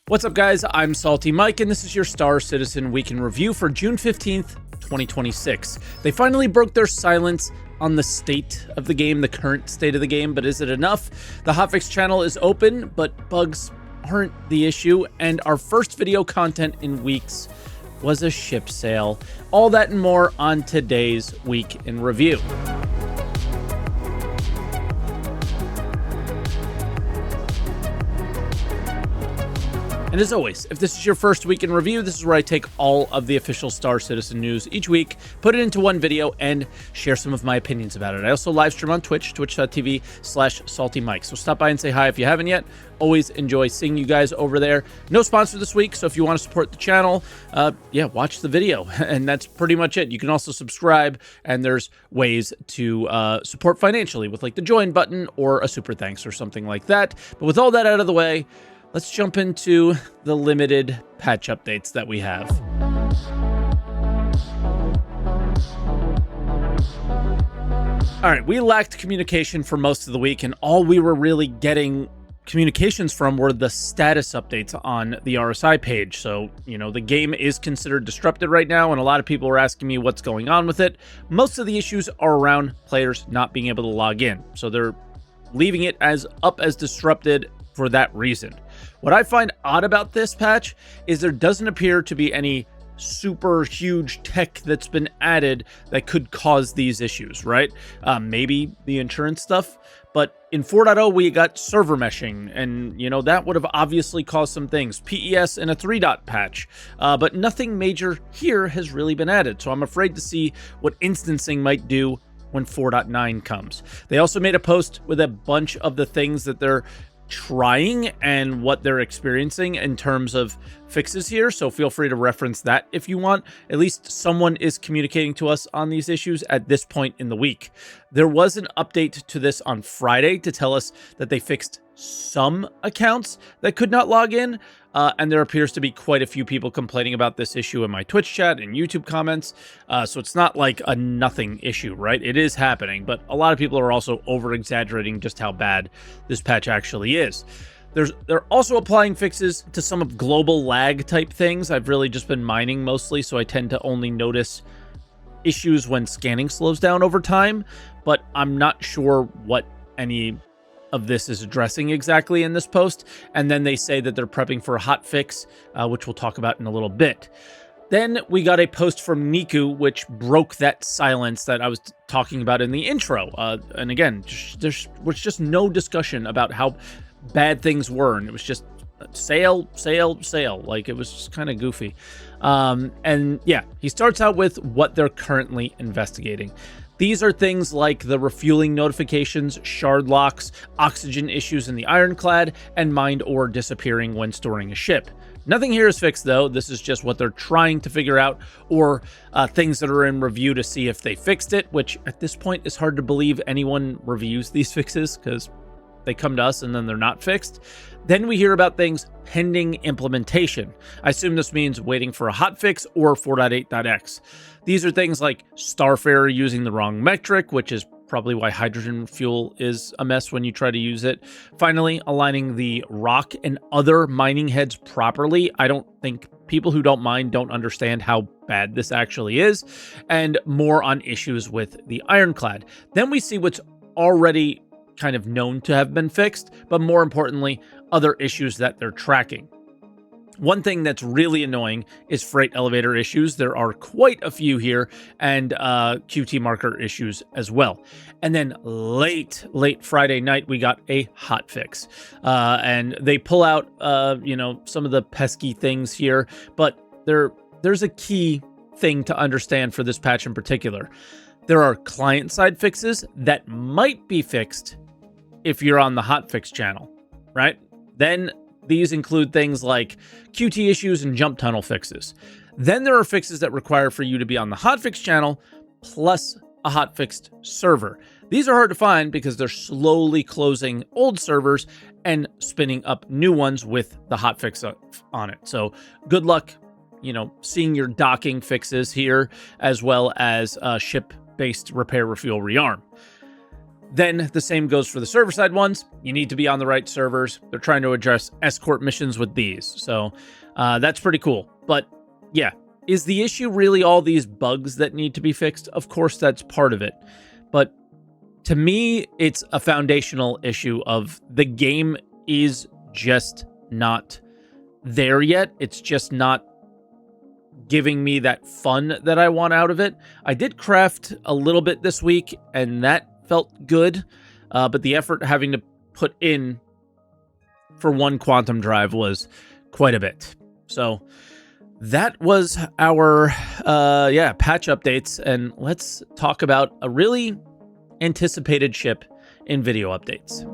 What's up, guys? I'm SaltEMike, and this is your Star Citizen Week in Review for June 15th, 2026. They finally broke their silence on the state of the game, the current state of the game, but is it enough? The hotfix channel is open, but bugs aren't the issue, and our first video content in weeks was a ship sale. All that and more on today's Week in Review. And as always, if this is your first week in review, this is where I take all of the official Star Citizen news each week, put it into one video, and share some of my opinions about it. I also live stream on Twitch, twitch.tv/SaltEMike. So stop by and say hi if you haven't yet. Always enjoy seeing you guys over there. No sponsor this week, so if you want to support the channel, watch the video. And that's pretty much it. You can also subscribe, and there's ways to support financially with like the join button or a super thanks or something like that. But with all that out of the way, let's jump into the limited patch updates that we have. All right, we lacked communication for most of the week, and all we were really getting communications from were the status updates on the RSI page. So, the game is considered disrupted right now, and a lot of people are asking me what's going on with it. Most of the issues are around players not being able to log in. So they're leaving it as disrupted for that reason. What I find odd about this patch is there doesn't appear to be any super huge tech that's been added that could cause these issues, right? Maybe the insurance stuff, but in 4.0 we got server meshing, and that would have obviously caused some things. PES in a 3.0 patch, but nothing major here has really been added, so I'm afraid to see what instancing might do when 4.9 comes. They also made a post with a bunch of the things that they're trying and what they're experiencing in terms of fixes here, so feel free to reference that if you want. At least someone is communicating to us on these issues at this point in the week. There was an update to this on Friday to tell us that they fixed some accounts that could not log in, and there appears to be quite a few people complaining about this issue in my Twitch chat and YouTube comments, so it's not like a nothing issue, right? It is happening, but a lot of people are also over-exaggerating just how bad this patch actually is. They're also applying fixes to some of global lag type things. I've really just been mining mostly, so I tend to only notice issues when scanning slows down over time, but I'm not sure what any of this is addressing exactly in this post. And then they say that they're prepping for a hot fix, which we'll talk about in a little bit. Then we got a post from Niku, which broke that silence that I was talking about in the intro. And again, there was just no discussion about how bad things were, and it was just sale. Like, it was just kind of goofy. And yeah, he starts out with what they're currently investigating. These are things like the refueling notifications, shard locks, oxygen issues in the ironclad, and mined ore disappearing when storing a ship. Nothing here is fixed, though. This is just what they're trying to figure out, or things that are in review to see if they fixed it, which at this point is hard to believe anyone reviews these fixes because they come to us and then they're not fixed. Then we hear about things pending implementation. I assume this means waiting for a hotfix or 4.8.x. These are things like Starfarer using the wrong metric, which is probably why hydrogen fuel is a mess when you try to use it. Finally, aligning the rock and other mining heads properly. I don't think people who don't mine don't understand how bad this actually is. And more on issues with the ironclad. Then we see what's already kind of known to have been fixed, but more importantly, other issues that they're tracking. One thing that's really annoying is freight elevator issues. There are quite a few here, and QT marker issues as well. And then late Friday night, we got a hot fix. And they pull out, some of the pesky things here, but there's a key thing to understand for this patch in particular. There are client-side fixes that might be fixed if you're on the hotfix channel, right? Then these include things like QT issues and jump tunnel fixes. Then there are fixes that require for you to be on the hotfix channel plus a hotfixed server. These are hard to find because they're slowly closing old servers and spinning up new ones with the hotfix on it. So good luck, seeing your docking fixes here, as well as ship-based repair, refuel, rearm. Then the same goes for the server-side ones. You need to be on the right servers. They're trying to address escort missions with these. So that's pretty cool. But yeah, is the issue really all these bugs that need to be fixed? Of course, that's part of it. But to me, it's a foundational issue of the game is just not there yet. It's just not giving me that fun that I want out of it. I did craft a little bit this week, and that felt good. But the effort having to put in for one quantum drive was quite a bit. So that was our patch updates, and let's talk about a really anticipated ship in video updates.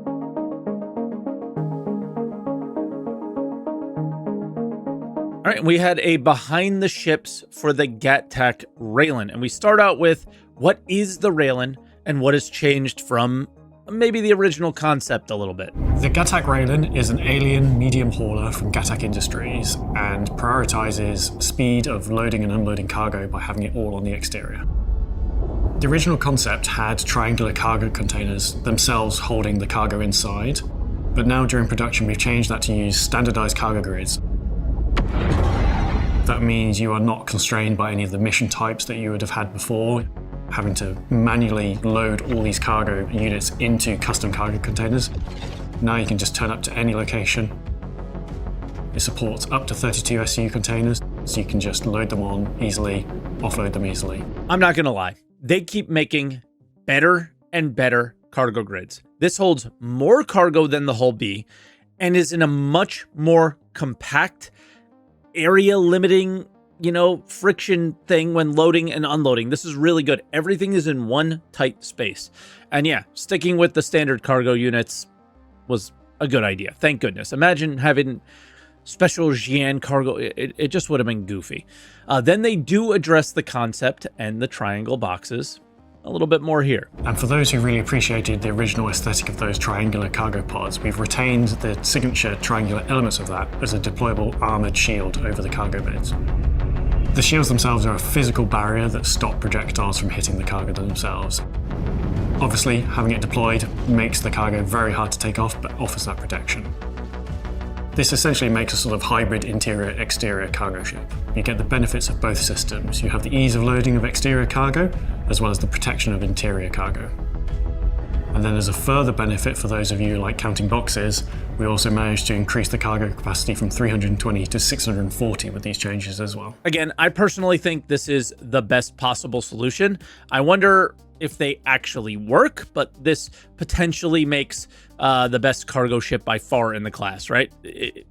All right, we had a behind the ships for the GatTac Raylan, and we start out with what is the Raylan and what has changed from maybe the original concept a little bit. The GatTac Raylan is an alien medium hauler from GatTac Industries and prioritizes speed of loading and unloading cargo by having it all on the exterior. The original concept had triangular cargo containers themselves holding the cargo inside, but now during production we've changed that to use standardized cargo grids. That means you are not constrained by any of the mission types that you would have had before, having to manually load all these cargo units into custom cargo containers. Now you can just turn up to any location. It supports up to 32 SU containers, so you can just load them on easily, offload them easily. I'm not gonna lie, they keep making better and better cargo grids. This holds more cargo than the Hull B and is in a much more compact, area limiting, friction thing when loading and unloading. This is really good. Everything is in one tight space. And yeah, sticking with the standard cargo units was a good idea. Thank goodness. Imagine having special Xi'an cargo. It just would have been goofy. Then they do address the concept and the triangle boxes a little bit more here. And for those who really appreciated the original aesthetic of those triangular cargo pods, we've retained the signature triangular elements of that as a deployable armored shield over the cargo beds. The shields themselves are a physical barrier that stop projectiles from hitting the cargo themselves. Obviously, having it deployed makes the cargo very hard to take off, but offers that protection. This essentially makes a sort of hybrid interior-exterior cargo ship. You get the benefits of both systems. You have the ease of loading of exterior cargo, as well as the protection of interior cargo. And then as a further benefit for those of you like counting boxes, we also managed to increase the cargo capacity from 320 to 640 with these changes as well. Again, I personally think this is the best possible solution. I wonder if they actually work, but this potentially makes the best cargo ship by far in the class, right?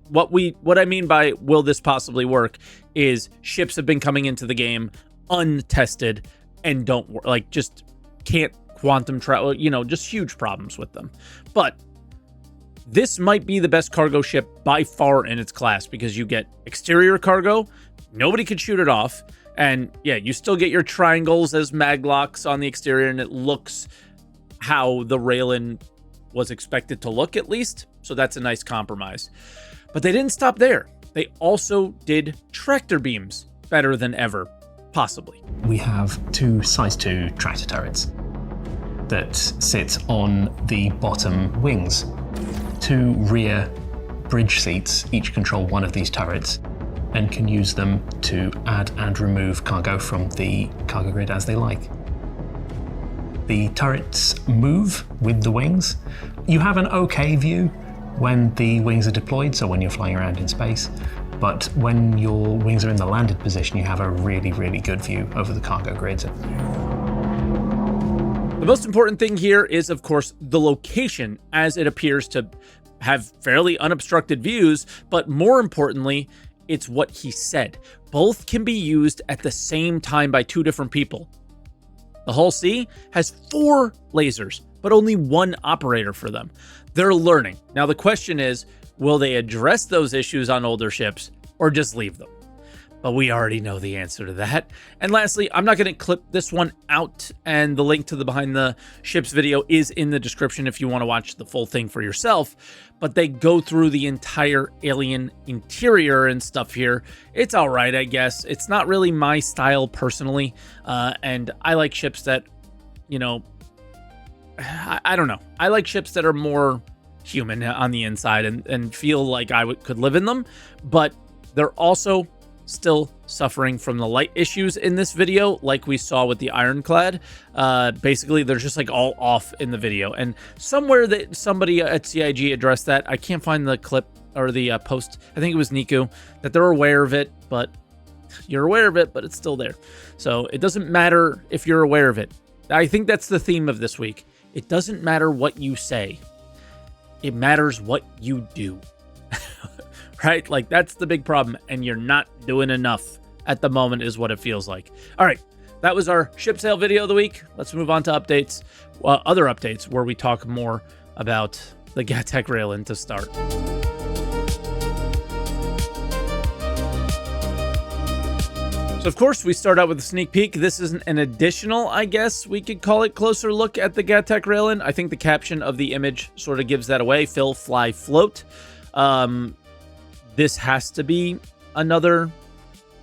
What I mean by will this possibly work is ships have been coming into the game untested and don't work, like just can't quantum travel, just huge problems with them. But this might be the best cargo ship by far in its class because you get exterior cargo, nobody could shoot it off, and yeah, you still get your triangles as maglocks on the exterior, and it looks how the Raylan was expected to look, at least. So that's a nice compromise. But they didn't stop there. They also did tractor beams better than ever, possibly. We have two size 2 tractor turrets that sit on the bottom wings. 2 rear bridge seats each control one of these turrets and can use them to add and remove cargo from the cargo grid as they like. The turrets move with the wings. You have an okay view when the wings are deployed, so when you're flying around in space, but when your wings are in the landed position, you have a really, really good view over the cargo grids. The most important thing here is, of course, the location, as it appears to have fairly unobstructed views, but more importantly, it's what he said. Both can be used at the same time by 2 different people. The Hull C has 4 lasers, but only 1 operator for them. They're learning. Now the question is, will they address those issues on older ships or just leave them? But we already know the answer to that. And lastly, I'm not going to clip this one out, and the link to the behind the ships video is in the description if you want to watch the full thing for yourself. But they go through the entire alien interior and stuff here. It's all right, I guess. It's not really my style personally, and I like ships that, I don't know. I like ships that are more human on the inside and feel like I could live in them, but they're also still suffering from the light issues in this video, like we saw with the Ironclad. Basically, they're just like all off in the video, and somewhere that somebody at CIG addressed that. I can't find the clip or the post. I think it was Niku, that they're aware of it, but you're aware of it, but it's still there. So it doesn't matter if you're aware of it. I think that's the theme of this week. It doesn't matter what you say. It matters what you do. Right? Like, that's the big problem, and you're not doing enough at the moment is what it feels like. All right, that was our ship sale video of the week. Let's move on to updates, other updates, where we talk more about the Gatek Railin to start. So, of course, we start out with a sneak peek. This is an additional, I guess we could call it, closer look at the Gatek Railin. I think the caption of the image sort of gives that away. Fill, fly, float. This has to be another,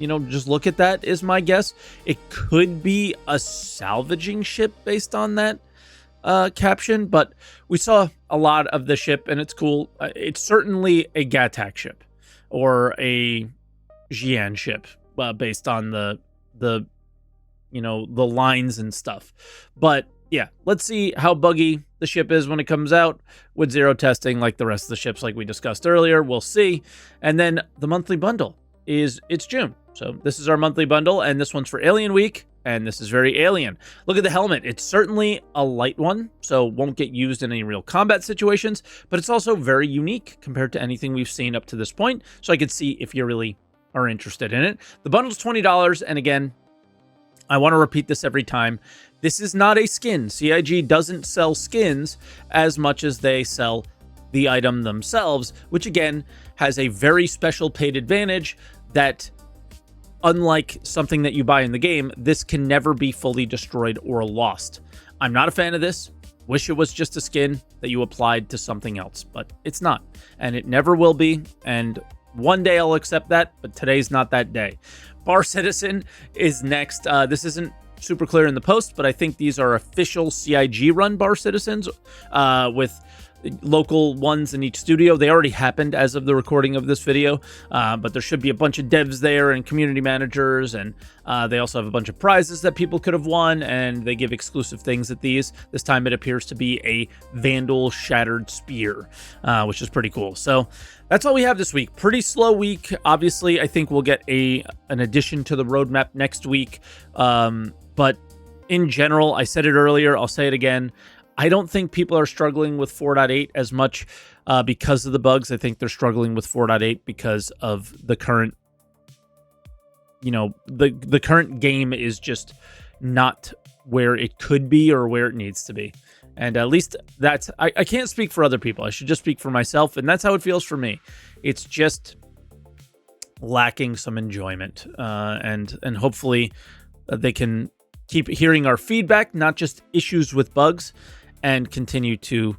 just look at that is my guess. It could be a salvaging ship based on that caption, but we saw a lot of the ship, and it's cool. It's certainly a Gatak ship or a Xi'an ship. Based on the lines and stuff. But yeah, let's see how buggy the ship is when it comes out with zero testing, like the rest of the ships, like we discussed earlier. We'll see. And then the monthly bundle it's June. So this is our monthly bundle, and this one's for Alien Week, and this is very alien. Look at the helmet. It's certainly a light one, so won't get used in any real combat situations, but it's also very unique compared to anything we've seen up to this point. So I could see if you really are interested in it. The bundle's $20, and again, I want to repeat this every time. This is not a skin. CIG doesn't sell skins as much as they sell the item themselves, which again has a very special paid advantage that, unlike something that you buy in the game, this can never be fully destroyed or lost. I'm not a fan of this. Wish it was just a skin that you applied to something else, but it's not, and it never will be, and one day I'll accept that, but today's not that day. Bar Citizen is next. This isn't super clear in the post, but I think these are official CIG run Bar Citizens with local ones in each studio. They already happened as of the recording of this video, but there should be a bunch of devs there and community managers, and they also have a bunch of prizes that people could have won, and they give exclusive things at these. This time it appears to be a Vandal Shattered Spear, which is pretty cool. So that's all we have this week. Pretty slow week. Obviously, I think we'll get an addition to the roadmap next week, but in general, I said it earlier, I'll say it again, I don't think people are struggling with 4.8 as much because of the bugs. I think they're struggling with 4.8 because of the current, the current game is just not where it could be or where it needs to be. And at least that's, I can't speak for other people. I should just speak for myself. And that's how it feels for me. It's just lacking some enjoyment. And hopefully they can keep hearing our feedback, not just issues with bugs, and continue to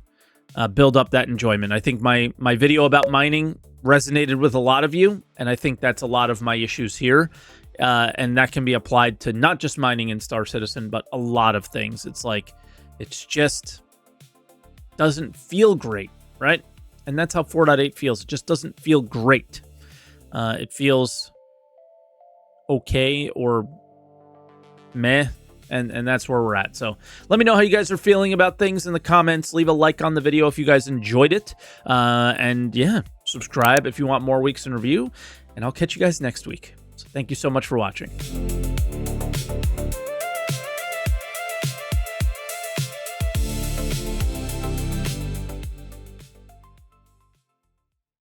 build up that enjoyment. I think my video about mining resonated with a lot of you, and I think that's a lot of my issues here. And that can be applied to not just mining in Star Citizen, but a lot of things. It's like, it's just doesn't feel great, right? And that's how 4.8 feels. It just doesn't feel great. It feels okay or meh. And that's where we're at. So let me know how you guys are feeling about things in the comments. Leave a like on the video if you guys enjoyed it. And yeah, subscribe if you want more weeks in review. And I'll catch you guys next week. So thank you so much for watching.